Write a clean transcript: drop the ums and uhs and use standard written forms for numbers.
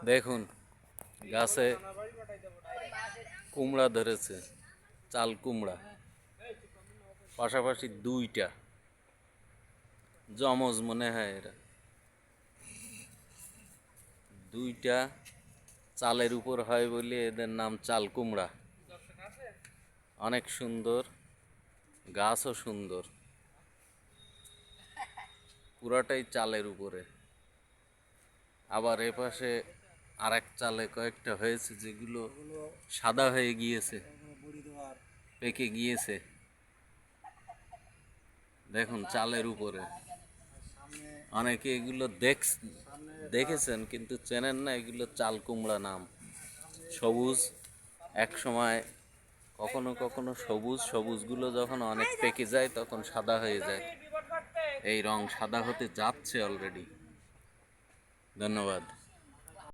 দেখুন গাছে কুমড়া ধরেছে, চাল কুমড়া, পাশাপাশি দুইটা জমজ মনে হয় এরা, দুইটা চালের উপর হয় বলে এদের নাম চাল কুমড়া। অনেক সুন্দর, গাছও সুন্দর, পুরাটাই চালের উপরে। আবার এপাশে আরেক চালে কয়েকটা হয়েছে যেগুলো সাদা হয়ে গিয়েছে, পেকে গিয়েছে। দেখুন চালের উপরে, অনেকে এগুলো দেখেছেন কিন্তু চেনেন না, এগুলো চাল কুমড়া নাম। সবুজ, এক সময় কখনো কখনো সবুজ, সবুজগুলো যখন অনেক পেকে যায় তখন সাদা হয়ে যায়। এই রং সাদা হতে যাচ্ছে অলরেডি। ধন্যবাদ।